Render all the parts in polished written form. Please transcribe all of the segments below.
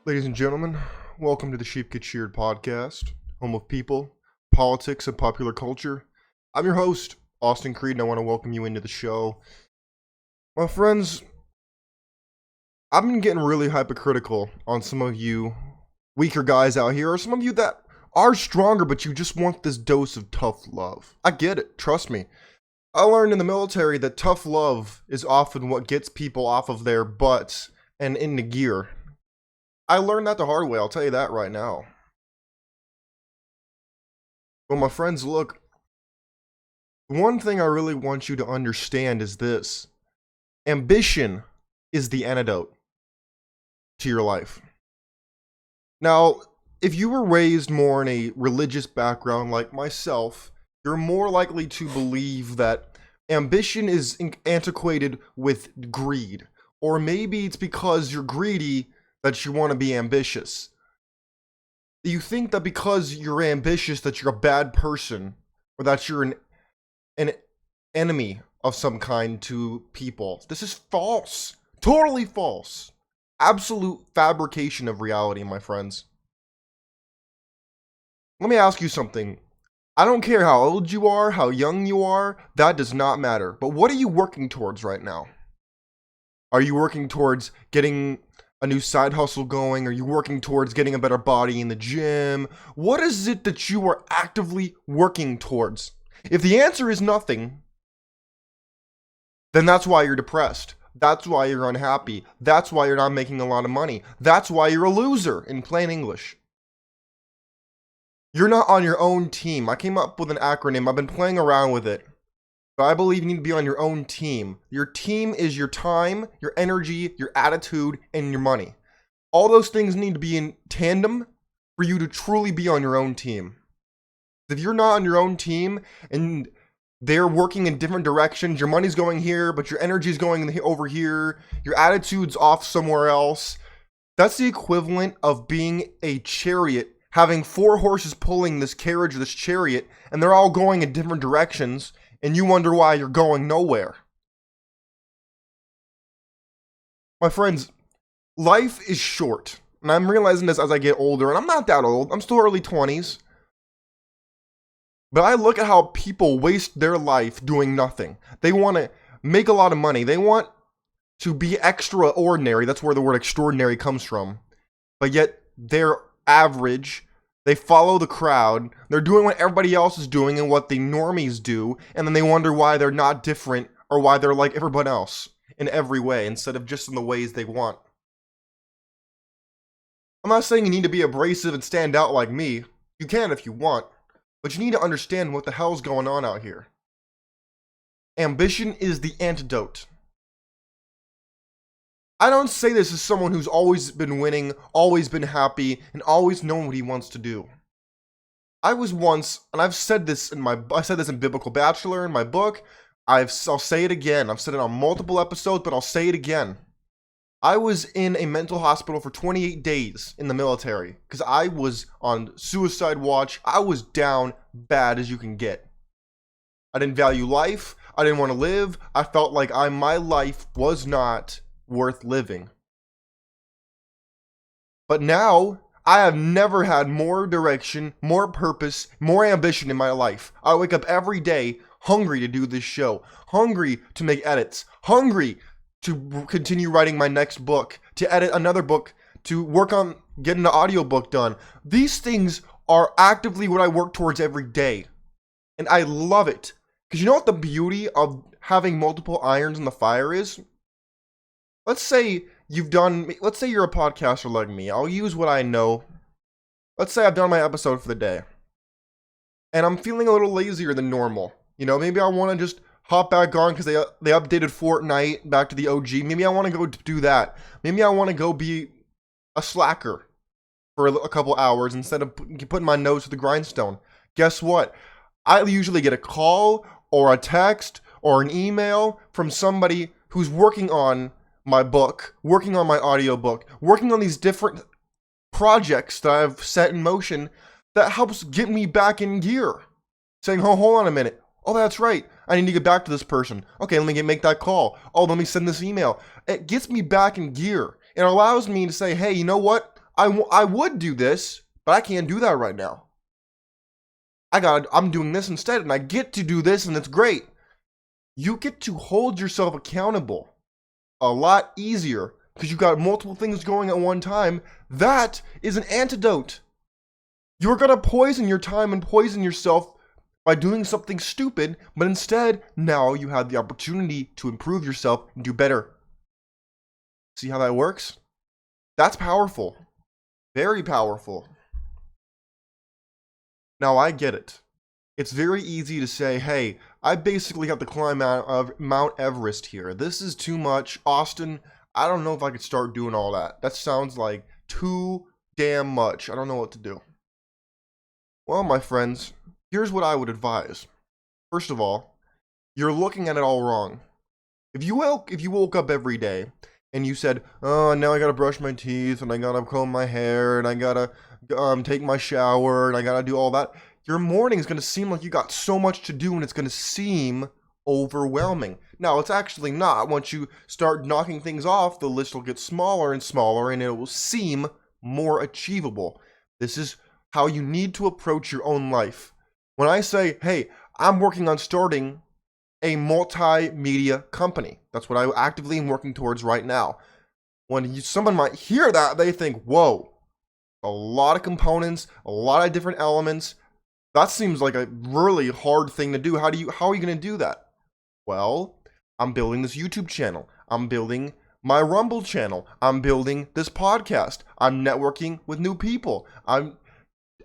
Ladies and gentlemen, welcome to the Sheep Get Sheared podcast, home of people, politics, and popular culture. I'm your host, Austin Creed, and I want to welcome you into the show. My friends, I've been getting really hypocritical on some of you weaker guys out here, or some of you that are stronger, but you just want this dose of tough love. I get it, trust me. I learned in the military that tough love is often what gets people off of their butts and into gear. I learned that the hard way, I'll tell you that right now. Well, my friends, look, one thing I really want you to understand is this. Ambition is the antidote to your life. Now, if you were raised more in a religious background like myself, you're more likely to believe that ambition is antiquated with greed. Or maybe it's because you're greedy that you want to be ambitious. You think that because you're ambitious that you're a bad person, or that you're an enemy of some kind to people. This is false. Totally false. Absolute fabrication of reality, my friends. Let me ask you something. I don't care how old you are, how young you are, that does not matter. But what are you working towards right now? Are you working towards getting a new side hustle going? Are you working towards getting a better body in the gym? What is it that you are actively working towards? If the answer is nothing, then that's why you're depressed. That's why you're unhappy. That's why you're not making a lot of money. That's why you're a loser, in plain English. You're not on your own team. I came up with an acronym. I've been playing around with it. But I believe you need to be on your own team. Your team is your time, your energy, your attitude, and your money. All those things need to be in tandem for you to truly be on your own team. If you're not on your own team and they're working in different directions, your money's going here, but your energy's going over here, your attitude's off somewhere else, that's the equivalent of being a chariot, having 4 horses pulling this carriage, this chariot, and they're all going in different directions, and you wonder why you're going nowhere. My friends, life is short. And I'm realizing this as I get older. And I'm not that old. I'm still early 20s. But I look at how people waste their life doing nothing. They want to make a lot of money. They want to be extraordinary. That's where the word extraordinary comes from. But yet they're average. They follow the crowd. They're doing what everybody else is doing and what the normies do. And then they wonder why they're not different or why they're like everyone else in every way instead of just in the ways they want. I'm not saying you need to be abrasive and stand out like me. You can if you want. But you need to understand what the hell's going on out here. Ambition is the antidote. I don't say this as someone who's always been winning, always been happy, and always known what he wants to do. I was once, and I've said this I said this in Biblical Bachelor in my book. I'll say it again. I've said it on multiple episodes, but I'll say it again. I was in a mental hospital for 28 days in the military because I was on suicide watch. I was down bad as you can get. I didn't value life. I didn't want to live. I felt like my life was not worth living. But now, I have never had more direction, more purpose, more ambition in my life. I wake up every day hungry to do this show, hungry to make edits, hungry to continue writing my next book, to edit another book, to work on getting the audiobook done. These things are actively what I work towards every day. And I love it. Because you know what the beauty of having multiple irons in the fire is? Let's say you're a podcaster like me. I'll use what I know. Let's say I've done my episode for the day. And I'm feeling a little lazier than normal. You know, maybe I want to just hop back on because they updated Fortnite back to the OG. Maybe I want to go do that. Maybe I want to go be a slacker for a couple hours instead of putting my nose to the grindstone. Guess what? I usually get a call or a text or an email from somebody who's working on my book, working on my audiobook, working on these different projects that I've set in motion that helps get me back in gear. Saying, oh, hold on a minute. Oh, that's right. I need to get back to this person. Okay, let me make that call. Oh, let me send this email. It gets me back in gear. It allows me to say, hey, you know what? I would do this, but I can't do that right now. I'm doing this instead, and I get to do this, and it's great. You get to hold yourself accountable a lot easier because you've got multiple things going at one time. That is an antidote. You're going to poison your time and poison yourself by doing something stupid, but instead, now you have the opportunity to improve yourself and do better. See how that works? That's powerful. Very powerful. Now, I get it. It's very easy to say, hey, I basically have to climb out of Mount Everest here. This is too much. Austin, I don't know if I could start doing all that. That sounds like too damn much. I don't know what to do. Well, my friends, here's what I would advise. First of all, you're looking at it all wrong. If you woke up every day and you said, oh, now I gotta brush my teeth, and I gotta comb my hair, and I gotta take my shower, and I gotta do all that, your morning is gonna seem like you got so much to do, and it's gonna seem overwhelming. Now, it's actually not. Once you start knocking things off, the list will get smaller and smaller, and it will seem more achievable. This is how you need to approach your own life. When I say, hey, I'm working on starting a multimedia company, that's what I actively am working towards right now. When someone might hear that, they think, whoa, a lot of components, a lot of different elements. That seems like a really hard thing to do. How are you going to do that? Well, I'm building this YouTube channel. I'm building my Rumble channel. I'm building this podcast. I'm networking with new people. I'm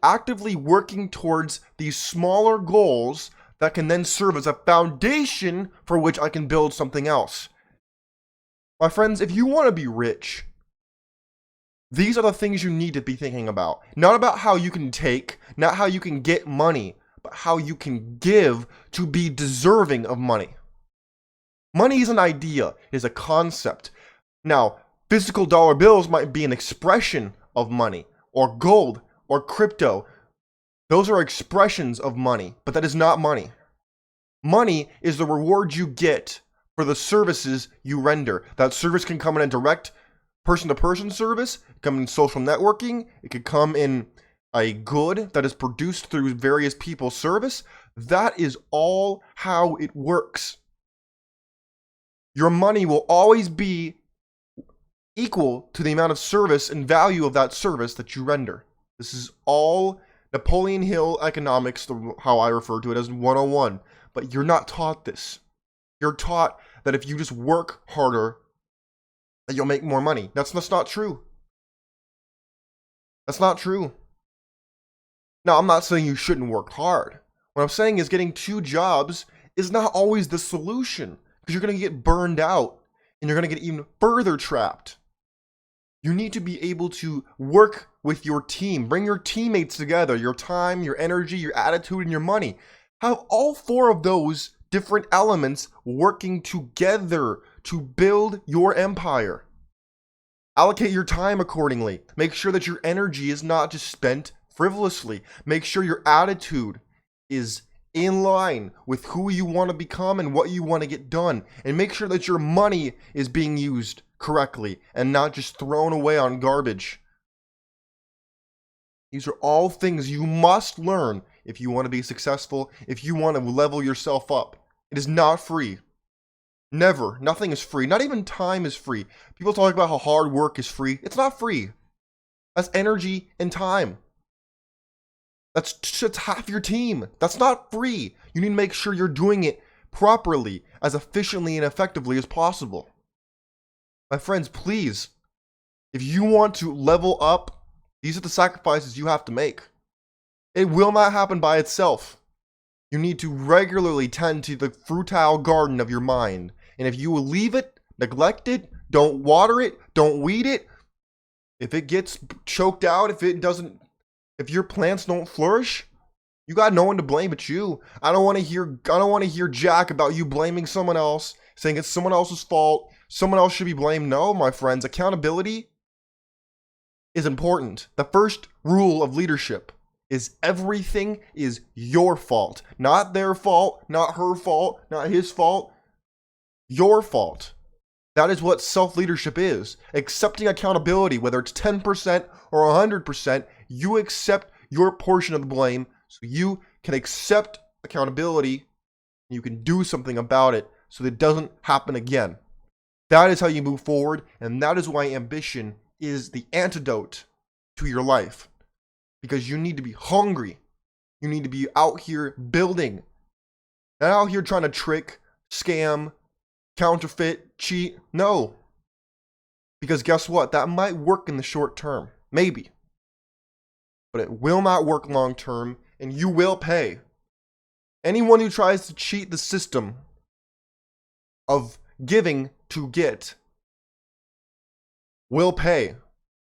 actively working towards these smaller goals that can then serve as a foundation for which I can build something else. My friends, if you want to be rich, these are the things you need to be thinking about. Not about how you can take, not how you can get money, but how you can give to be deserving of money. Money is an idea, it is a concept. Now, physical dollar bills might be an expression of money, or gold, or crypto. Those are expressions of money, but that is not money. Money is the reward you get for the services you render. That service can come in a direct person-to-person service, come in social networking, it could come in a good that is produced through various people's service. That is all how it works. Your money will always be equal to the amount of service and value of that service that you render. This is all Napoleon Hill economics, how I refer to it as 101. But you're not taught this. You're taught that if you just work harder, that you'll make more money. That's not true. That's not true. Now, I'm not saying you shouldn't work hard. What I'm saying is getting 2 jobs is not always the solution, because you're going to get burned out and you're going to get even further trapped. You need to be able to work with your team. Bring your teammates together, your time, your energy, your attitude, and your money. Have all 4 of those different elements working together to build your empire. Allocate your time accordingly. Make sure that your energy is not just spent frivolously. Make sure your attitude is in line with who you want to become and what you want to get done. And make sure that your money is being used correctly and not just thrown away on garbage. These are all things you must learn if you want to be successful, if you want to level yourself up. It is not free. Never. Nothing is free. Not even time is free. People talk about how hard work is free. It's not free. That's energy and time. That's half your team. That's not free. You need to make sure you're doing it properly, as efficiently and effectively as possible. My friends, please, if you want to level up, these are the sacrifices you have to make. It will not happen by itself. You need to regularly tend to the fertile garden of your mind. And if you will leave it, neglect it, don't water it, don't weed it, if it gets choked out, if your plants don't flourish, you got no one to blame but you. I don't want to hear jack about you blaming someone else, saying it's someone else's fault, someone else should be blamed. No, my friends, accountability is important. The first rule of leadership is everything is your fault. Not their fault, not her fault, not his fault. Your fault. That is what self-leadership is. Accepting accountability, whether it's 10% or 100%, you accept your portion of the blame so you can accept accountability and you can do something about it so that it doesn't happen again. That is how you move forward, and that is why ambition is the antidote to your life. Because you need to be hungry. You need to be out here building. Not out here trying to trick, scam, counterfeit, cheat. No. Because guess what? That might work in the short term. Maybe. But it will not work long term, and you will pay. Anyone who tries to cheat the system of giving to get will pay.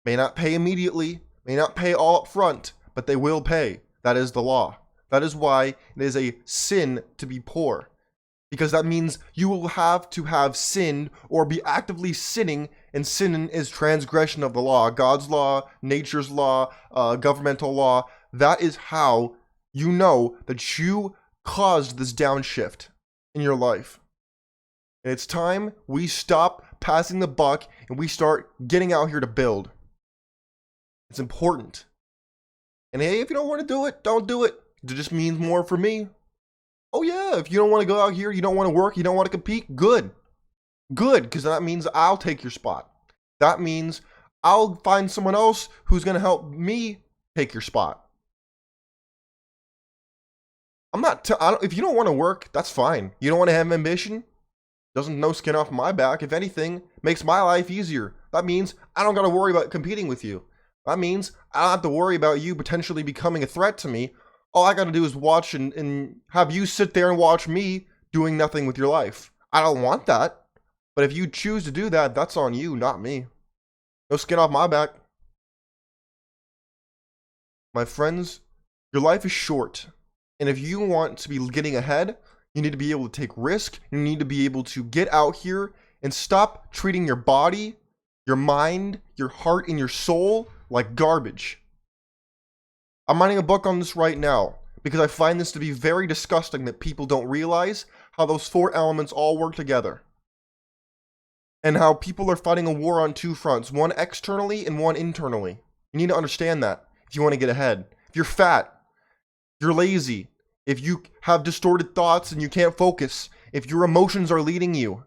May not pay immediately, may not pay all up front, but they will pay. That is the law. That is why it is a sin to be poor. Because that means you will have to have sinned or be actively sinning, and sin is transgression of the law. God's law, nature's law, governmental law. That is how you know that you caused this downshift in your life. And it's time we stop passing the buck and we start getting out here to build. It's important. And hey, if you don't want to do it, don't do it. It just means more for me. Oh yeah, if you don't want to go out here, you don't want to work, you don't want to compete, good. Good, because that means I'll take your spot. That means I'll find someone else who's going to help me take your spot. If you don't want to work, that's fine. You don't want to have ambition? Doesn't no skin off my back. If anything, makes my life easier. That means I don't got to worry about competing with you. That means I don't have to worry about you potentially becoming a threat to me. All I got to do is watch and have you sit there and watch me doing nothing with your life. I don't want that. But if you choose to do that, that's on you, not me. No skin off my back. My friends, your life is short. And if you want to be getting ahead, you need to be able to take risk. You need to be able to get out here and stop treating your body, your mind, your heart, and your soul like garbage. I'm writing a book on this right now because I find this to be very disgusting that people don't realize how those four elements all work together. And how people are fighting a war on two fronts, one externally and one internally. You need to understand that if you want to get ahead. If you're fat, you're lazy, if you have distorted thoughts and you can't focus, if your emotions are leading you,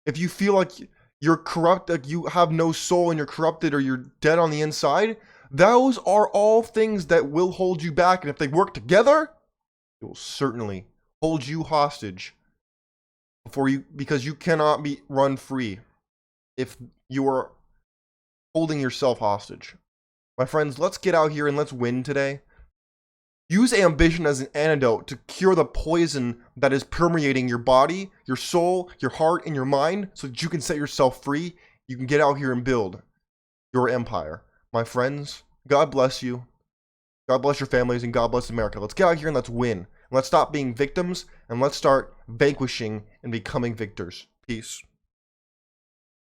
if you feel like you're corrupt, like you have no soul and you're corrupted or you're dead on the inside, those are all things that will hold you back. And if they work together, it will certainly hold you hostage because you cannot be run free if you are holding yourself hostage. My friends, let's get out here and let's win today. Use ambition as an antidote to cure the poison that is permeating your body, your soul, your heart, and your mind so that you can set yourself free. You can get out here and build your empire. My friends, God bless you. God bless your families, and God bless America. Let's get out here and let's win. Let's stop being victims, and let's start vanquishing and becoming victors. Peace.